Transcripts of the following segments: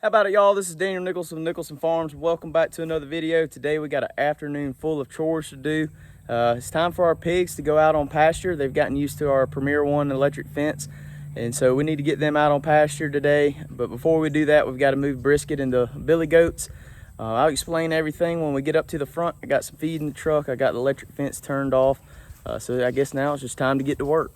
How about it, y'all? This is Daniel Nicholson from Nicholson Farms. Welcome back to another video. Today we got an afternoon full of chores to do. It's time for our pigs to go out on pasture. They've gotten used to our Premier One electric fence, and so we need to get them out on pasture today. But before we do that, we've got to move Brisket and the billy goats. I'll explain everything when we get up to the front. I got some feed in the truck. I got the electric fence turned off. So I guess now it's just time to get to work.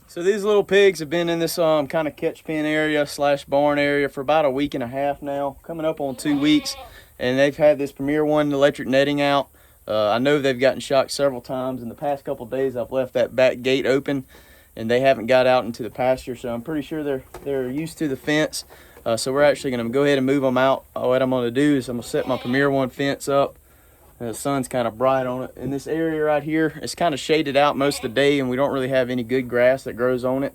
So these little pigs have been in this kind of catch pen area / barn area for about a week and a half now, coming up on 2 weeks, and they've had this Premier One electric netting out. I know they've gotten shocked several times. In the past couple of days, I've left that back gate open, and they haven't got out into the pasture, so I'm pretty sure they're used to the fence. So we're actually going to go ahead and move them out. What I'm going to do is I'm going to set my Premier One fence up. The sun's kind of bright on it. In this area right here, it's kind of shaded out most of the day, and we don't really have any good grass that grows on it.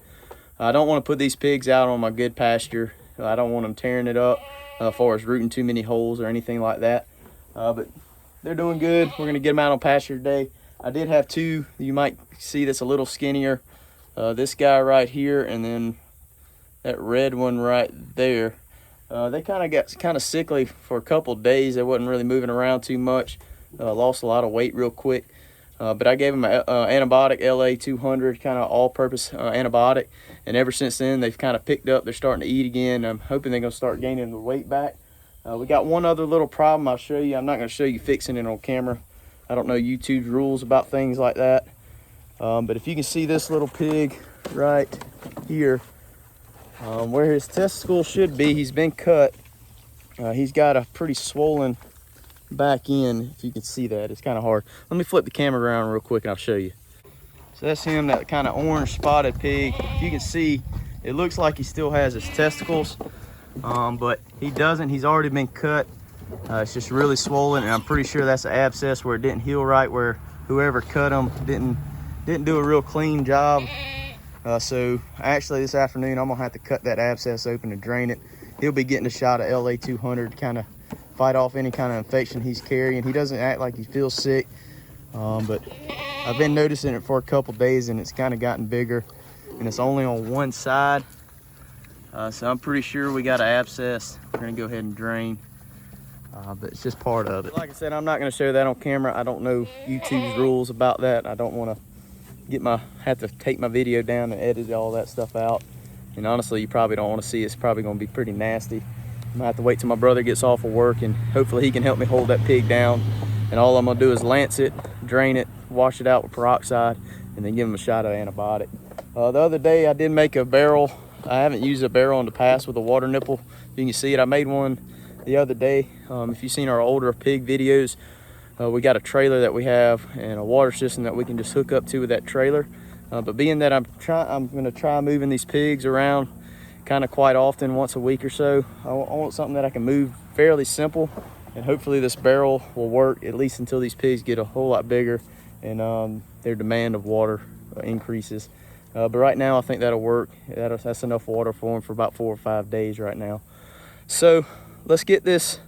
I don't want to put these pigs out on my good pasture. I don't want them tearing it up as far as rooting too many holes or anything like that. But they're doing good. We're going to get them out on pasture today. I did have two. You might see that's a little skinnier. This guy right here, and then that red one right there. They kind of got sickly for a couple of days. They wasn't really moving around too much. Lost a lot of weight real quick. But I gave them an antibiotic, LA 200, kind of all-purpose antibiotic. And ever since then, they've kind of picked up. They're starting to eat again. I'm hoping they're going to start gaining the weight back. We got one other little problem I'll show you. I'm not going to show you fixing it on camera. I don't know YouTube's rules about things like that. But if you can see this little pig right here, where his testicle should be, he's been cut. He's got a pretty swollen back end. If you can see that, it's kind of hard. Let me flip the camera around real quick and I'll show you. So that's him, that kind of orange spotted pig. If you can see, it looks like he still has his testicles, but he doesn't. He's already been cut. It's just really swollen, and I'm pretty sure that's an abscess where it didn't heal right, where whoever cut him didn't do a real clean job. So actually this afternoon I'm gonna have to cut that abscess open and drain it. He'll be getting a shot of LA 200 to kind of fight off any kind of infection he's carrying. He doesn't act like he feels sick, but I've been noticing it for a couple days, and it's kind of gotten bigger, and it's only on one side. So I'm pretty sure we got an abscess. We're gonna go ahead and drain, but it's just part of it. Like I said, I'm not gonna show that on camera. I don't know YouTube's rules about that. I don't want to have to take my video down and edit all that stuff out. And honestly, you probably don't want to see it. It's probably going to be pretty nasty. I'm gonna have to wait till my brother gets off of work, and hopefully he can help me hold that pig down. And all I'm gonna do is lance it, drain it, wash it out with peroxide, and then give him a shot of antibiotic. The other day I did make a barrel. I haven't used a barrel in the past with a water nipple. You can see it. I made one the other day. If you've seen our older pig videos, we got a trailer that we have and a water system that we can just hook up to with that trailer. But being that I'm gonna try moving these pigs around kind of quite often, once a week or so, I want something that I can move fairly simple, and hopefully this barrel will work at least until these pigs get a whole lot bigger and their demand of water increases. But right now I think that'll work. That's enough water for them for about 4 or 5 days right now. So let's get this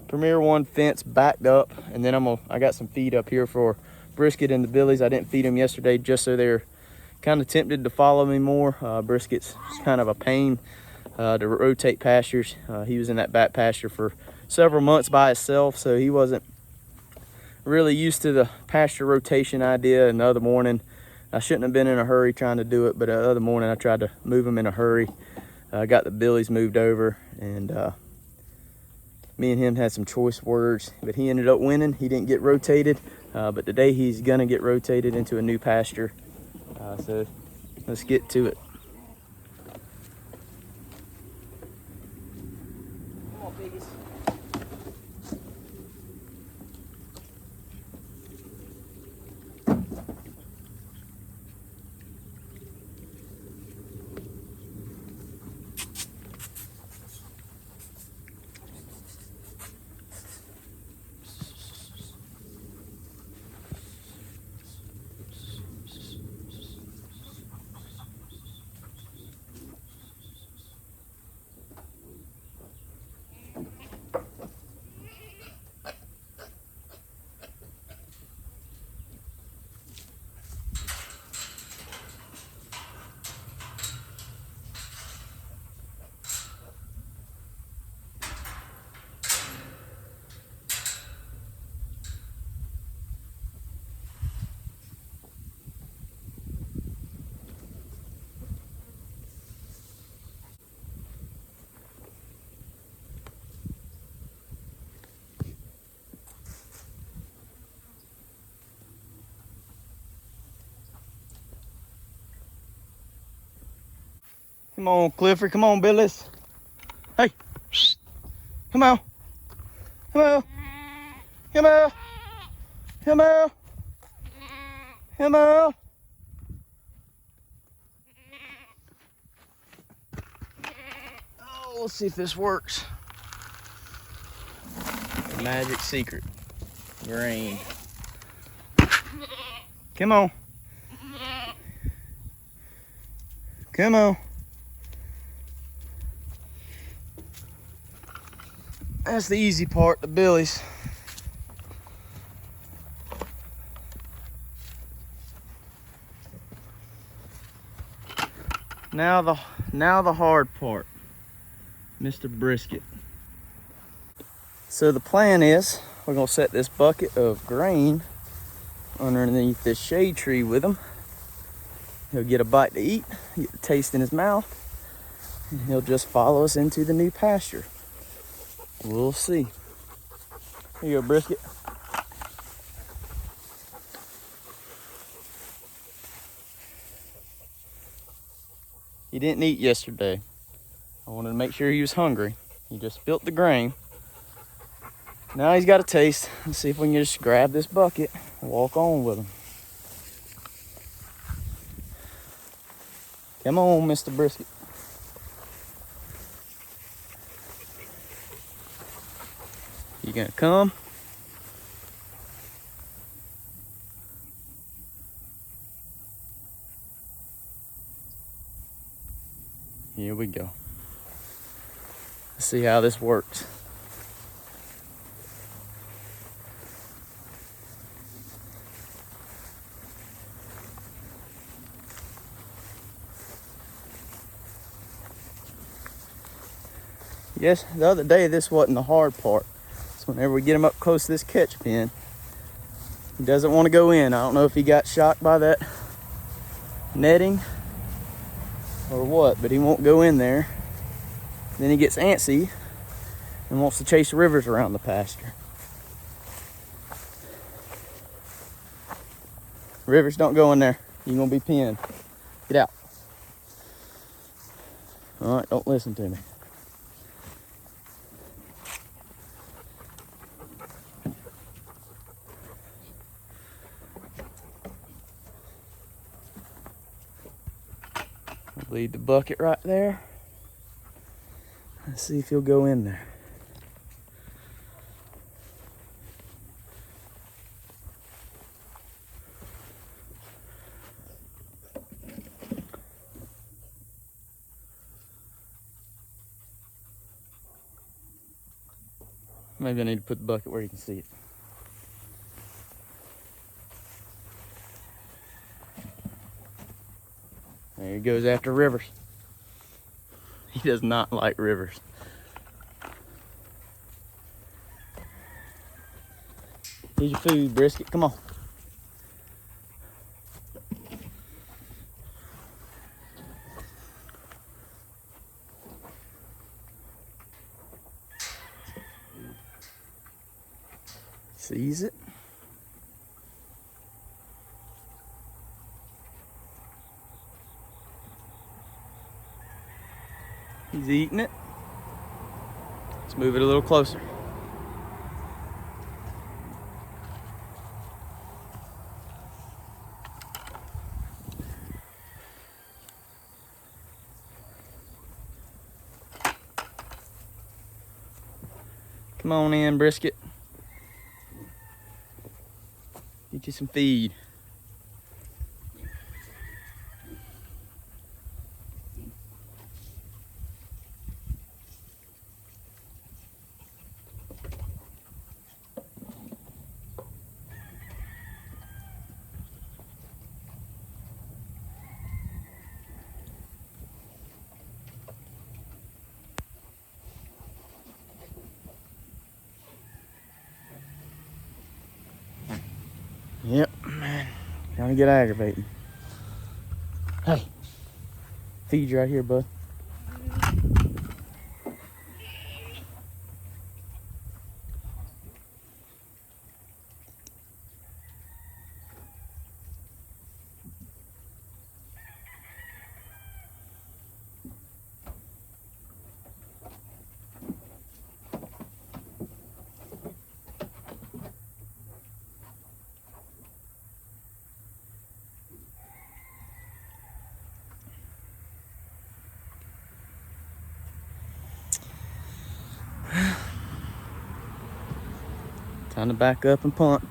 Premier One fence backed up, and then I got some feed up here for Brisket and the billies. I didn't feed them yesterday just so they're kind of tempted to follow me more. Brisket's kind of a pain to rotate pastures. He was in that back pasture for several months by himself, so he wasn't really used to the pasture rotation idea. And the other morning, I shouldn't have been in a hurry trying to do it, but the other morning I tried to move him in a hurry. I got the billies moved over, and me and him had some choice words, but he ended up winning. He didn't get rotated, but today he's gonna get rotated into a new pasture. So let's get to it. Come on, piggies. Come on, Clifford. Come on, Billis. Hey. Come on. Come on. Come on. Come on. Come on. Oh, let's see if this works. The magic secret. Grain. Come on. Come on. That's the easy part, the billies. Now the hard part, Mr. Brisket. So the plan is we're gonna set this bucket of grain underneath this shade tree with him. He'll get a bite to eat, get the taste in his mouth, and he'll just follow us into the new pasture. We'll see. Here you go, Brisket. He didn't eat yesterday. I wanted to make sure he was hungry. He just spilt the grain. Now he's got a taste. Let's see if we can just grab this bucket and walk on with him. Come on, Mr. Brisket. You gonna come? Here we go. Let's see how this works. Yes, the other day this wasn't the hard part. So whenever we get him up close to this catch pen, he doesn't want to go in. I don't know if he got shocked by that netting or what, but he won't go in there. Then he gets antsy and wants to chase rivers around the pasture. Rivers, don't go in there. You're gonna be pinned. Get out. All right, don't listen to me. Leave the bucket right there. Let's see if he'll go in there. Maybe I need to put the bucket where you can see it. There he goes after rivers. He does not like rivers. Here's your food, Brisket. Come on. Sees it. He's eating it. Let's move it a little closer. Come on in, Brisket. Get you some feed. Yep, man. Gonna get aggravating. Hey, feed you right here, bud. Time to back up and punt.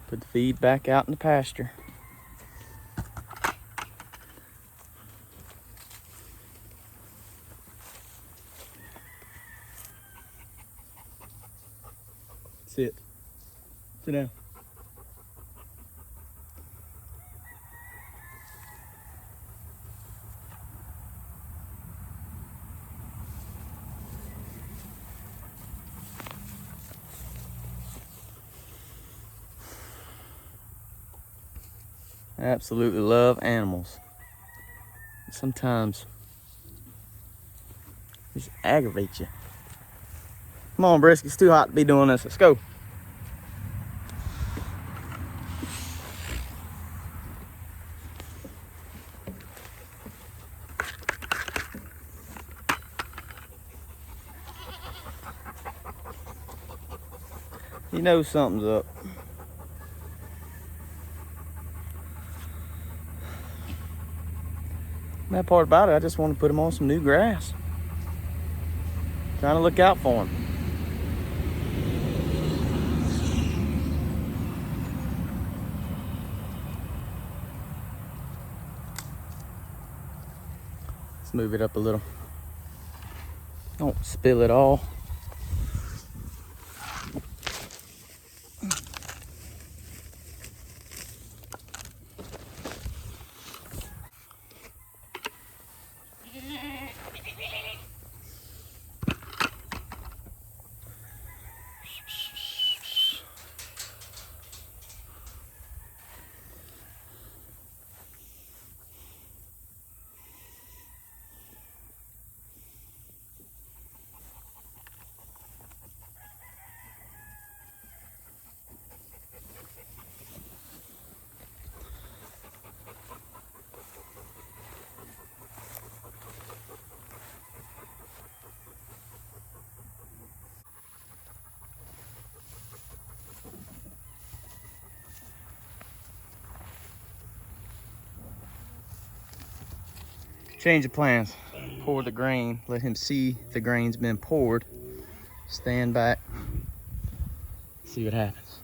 Put the feed back out in the pasture. Sit. Sit down. I absolutely love animals. Sometimes they just aggravate you. Come on, Brisket, it's too hot to be doing this. Let's go. He knows something's up. That part about it, I just want to put him on some new grass. Trying to look out for him. Let's move it up a little. Don't spill it all. Change of plans. Pour the grain. Let him see the grain's been poured. Stand back. See what happens.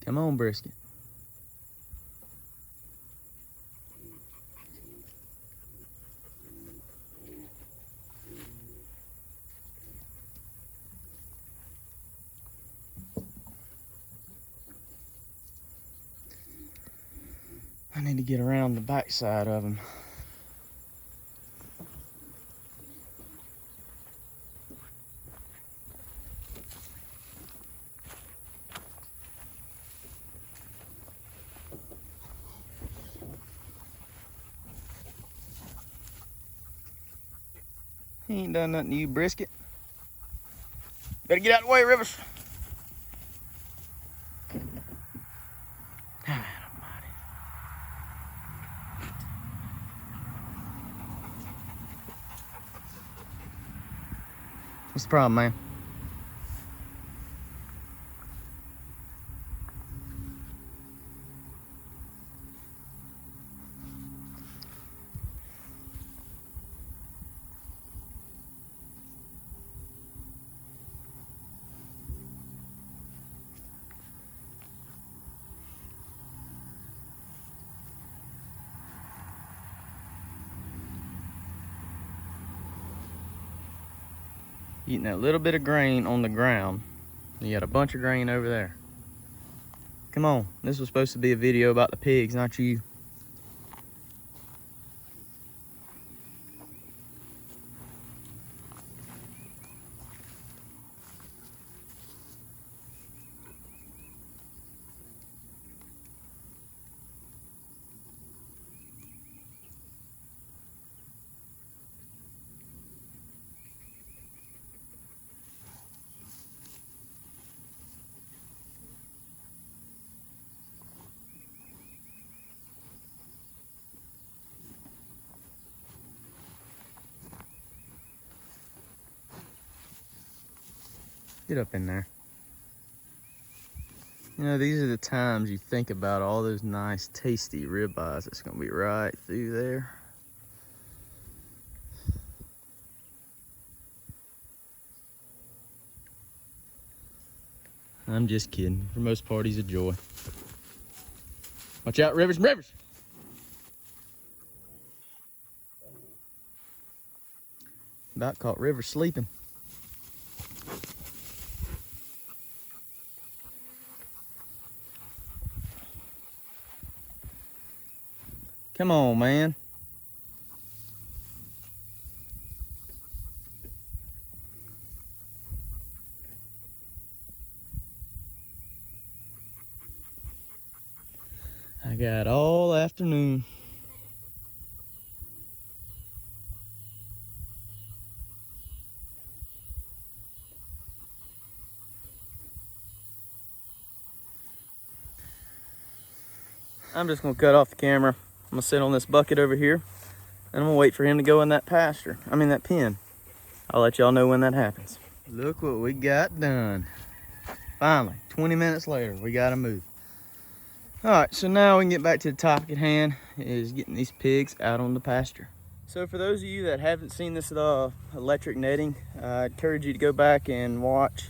Come on, Brisket. I need to get around the back side of him. He ain't done nothing to you, Brisket. Better get out of the way, Rivers. What's the problem, man? Eating that little bit of grain on the ground. You got a bunch of grain over there. Come on, this was supposed to be a video about the pigs, not you. Get up in there. You know, these are the times you think about all those nice, tasty ribeyes that's gonna be right through there. I'm just kidding. For most part, he's a joy. Watch out, Rivers, Rivers! About caught Rivers sleeping. Come on, man. I got all afternoon. I'm just gonna cut off the camera. I'm gonna sit on this bucket over here and I'm gonna wait for him to go in that pasture. I mean that pen. I'll let y'all know when that happens. Look what we got done. Finally, 20 minutes later, we gotta move. All right, so now we can get back to the topic at hand, is getting these pigs out on the pasture. So for those of you that haven't seen this electric netting, I encourage you to go back and watch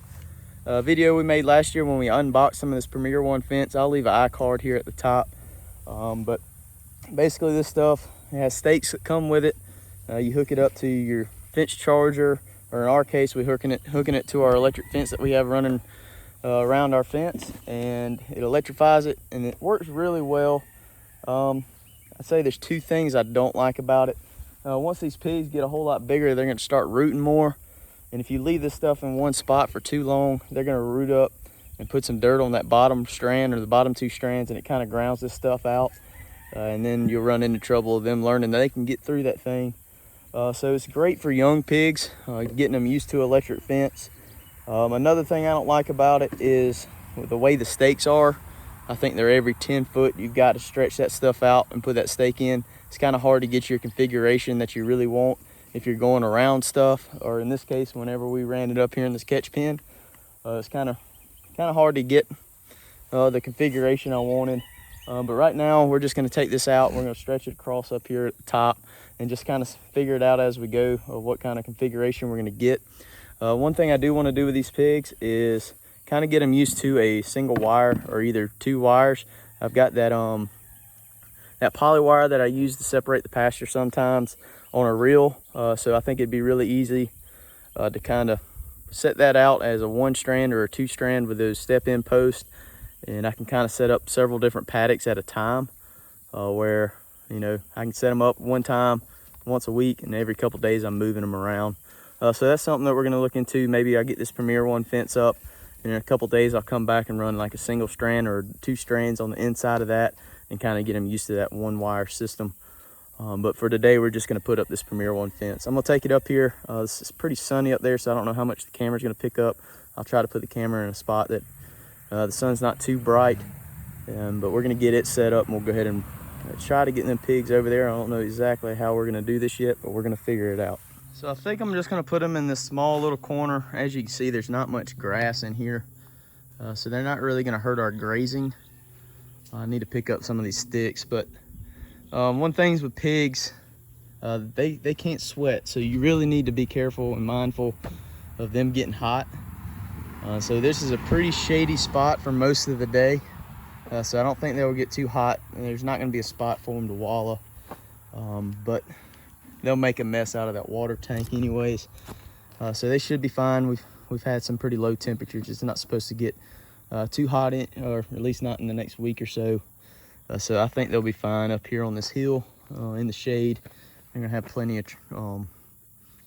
a video we made last year when we unboxed some of this Premier One fence. I'll leave an iCard here at the top. But basically this stuff, it has stakes that come with it. You hook it up to your fence charger, or in our case, we're hooking it to our electric fence that we have running around our fence, and it electrifies it, and it works really well. I'd say there's two things I don't like about it. Once these pigs get a whole lot bigger, they're going to start rooting more, and if you leave this stuff in one spot for too long, they're going to root up and put some dirt on that bottom strand or the bottom two strands, and it kind of grounds this stuff out, and then you'll run into trouble of them learning that they can get through that thing. So it's great for young pigs, getting them used to electric fence. Another thing I don't like about it is the way the stakes are. I think they're every 10 foot. You've got to stretch that stuff out and put that stake in. It's kind of hard to get your configuration that you really want if you're going around stuff, or in this case, whenever we ran it up here in this catch pen, it's kind of hard to get the configuration I wanted. But right now, we're just going to take this out. We're going to stretch it across up here at the top and just kind of figure it out as we go of what kind of configuration we're going to get. One thing I do want to do with these pigs is kind of get them used to a single wire or either two wires. I've got that that poly wire that I use to separate the pasture sometimes on a reel. So I think it'd be really easy to kind of set that out as a 1 strand or a 2 strand with those step-in posts. And I can kind of set up several different paddocks at a time where, you know, I can set them up one time once a week, and every couple days I'm moving them around. So that's something that we're going to look into. Maybe I get this Premier One fence up, and in a couple days I'll come back and run like a single strand or 2 strands on the inside of that and kind of get them used to that 1 wire system. But for today, we're just going to put up this Premier One fence. I'm going to take it up here. This is pretty sunny up there, so I don't know how much the camera's going to pick up. I'll try to put the camera in a spot that the sun's not too bright, but we're going to get it set up, and we'll go ahead and try to get them pigs over there. I don't know exactly how we're going to do this yet, but we're going to figure it out. So I think I'm just going to put them in this small little corner. As you can see, there's not much grass in here, so they're not really going to hurt our grazing. I need to pick up some of these sticks, but one thing with pigs, they can't sweat, so you really need to be careful and mindful of them getting hot. So this is a pretty shady spot for most of the day, so I don't think they'll get too hot, and there's not going to be a spot for them to wallow, but they'll make a mess out of that water tank anyways. So they should be fine. We've had some pretty low temperatures. It's not supposed to get too hot, or at least not in the next week or so. So I think they'll be fine up here on this hill in the shade. They're gonna have plenty of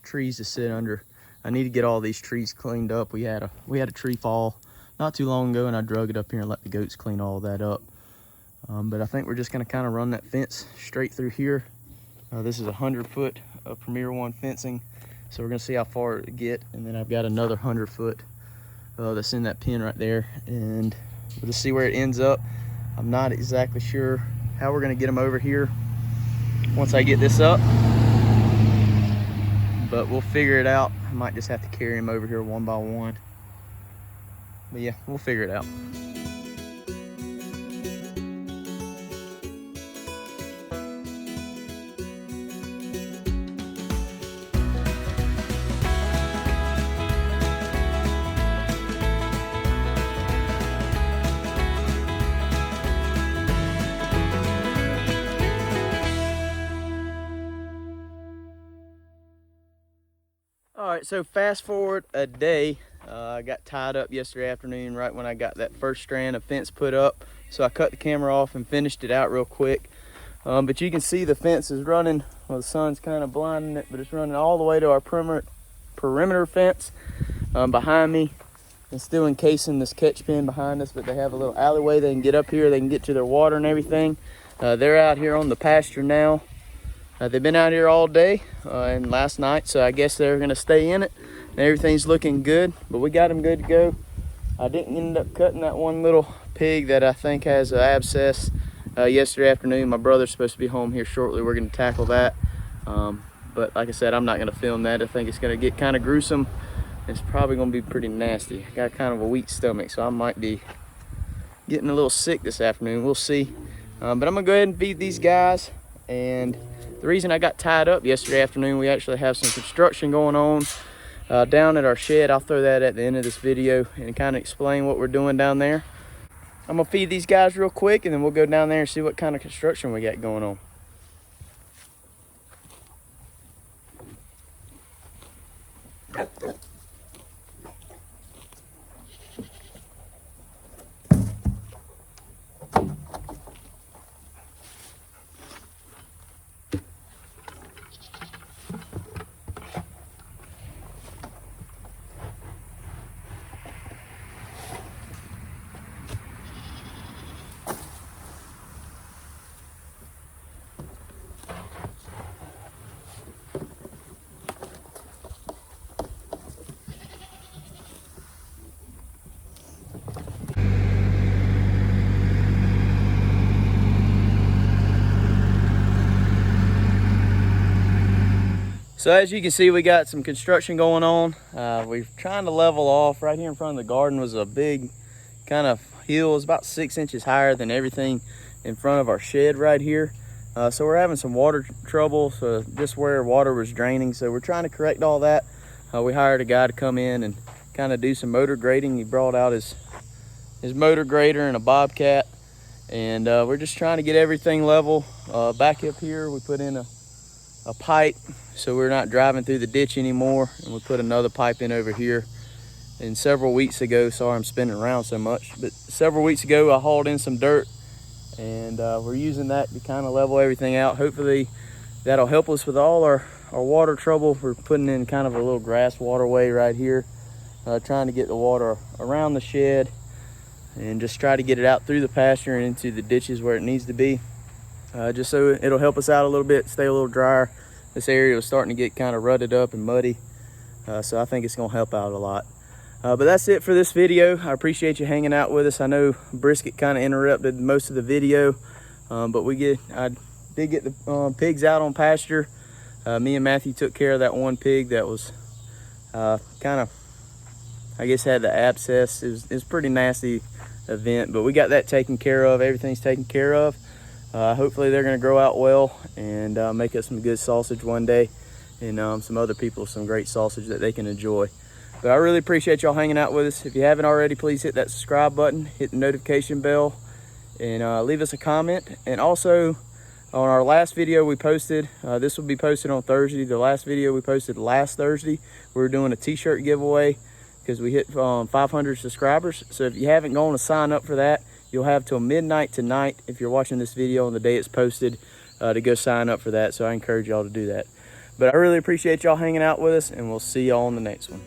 trees to sit under. I need to get all these trees cleaned up. We had a tree fall not too long ago, and I drug it up here and let the goats clean all that up. But I think we're just gonna kind of run that fence straight through here. This is 100 foot of Premier One fencing, so we're gonna see how far it get, and then I've got another 100 foot that's in that pen right there, and we'll just see where it ends up. I'm not exactly sure how we're gonna get them over here once I get this up, but we'll figure it out. I might just have to carry them over here one by one, but yeah, we'll figure it out. right, so fast forward a day. I got tied up yesterday afternoon right when I got that first strand of fence put up. So I cut the camera off and finished it out real quick. But you can see the fence is running, well, the sun's kind of blinding it, but it's running all the way to our perimeter fence behind me, and still encasing this catch pen behind us. But they have a little alleyway they can get up here, they can get to their water and everything. They're out here on the pasture now. They've been out here all day and last night, so I guess they're gonna stay in it, and everything's looking good. But we got them good to go. I didn't end up cutting that one little pig that I think has an abscess yesterday afternoon. My brother's supposed to be home here shortly. We're gonna tackle that. But like I said, I'm not gonna film that. I think it's gonna get kind of gruesome. It's probably gonna be pretty nasty. I got kind of a weak stomach, so I might be getting a little sick this afternoon. We'll see. But I'm gonna go ahead and feed these guys. And the reason I got tied up yesterday afternoon, we actually have some construction going on down at our shed. I'll throw that at the end of this video and kind of explain what we're doing down there. I'm gonna feed these guys real quick, and then we'll go down there and see what kind of construction we got going on. So as you can see, we got some construction going on. We're trying to level off. Right here in front of the garden was a big kind of hill. It was about 6 inches higher than everything in front of our shed right here. So we're having some water trouble, so just where water was draining. So we're trying to correct all that. We hired a guy to come in and kind of do some motor grading. He brought out his motor grader and a bobcat, and we're just trying to get everything level. Back up here, we put in a pipe so we're not driving through the ditch anymore, and we put another pipe in over here. And several weeks ago, sorry I'm spinning around so much, but several weeks ago I hauled in some dirt, and we're using that to kind of level everything out. Hopefully that'll help us with all our water trouble. We're putting in kind of a little grass waterway right here, trying to get the water around the shed and just try to get it out through the pasture and into the ditches where it needs to be. Just so it'll help us out a little bit, stay a little drier. This area was starting to get kind of rutted up and muddy, so I think it's gonna help out a lot. But that's it for this video. I appreciate you hanging out with us. I know brisket kind of interrupted most of the video, but I did get the pigs out on pasture. Me and Matthew took care of that one pig that was kind of, I guess, had the abscess. It was pretty nasty event, but we got that taken care of. Everything's taken care of. Hopefully they're going to grow out well and make us some good sausage one day, and some other people some great sausage that they can enjoy. But I really appreciate y'all hanging out with us. If you haven't already, please hit that subscribe button, hit the notification bell, and leave us a comment. And also, on our last video we posted, this will be posted on Thursday. The last video we posted last Thursday, we were doing a t-shirt giveaway because we hit 500 subscribers. So if you haven't gone to sign up for that, you'll have till midnight tonight, if you're watching this video on the day it's posted, to go sign up for that. So I encourage y'all to do that. But I really appreciate y'all hanging out with us, and we'll see y'all on the next one.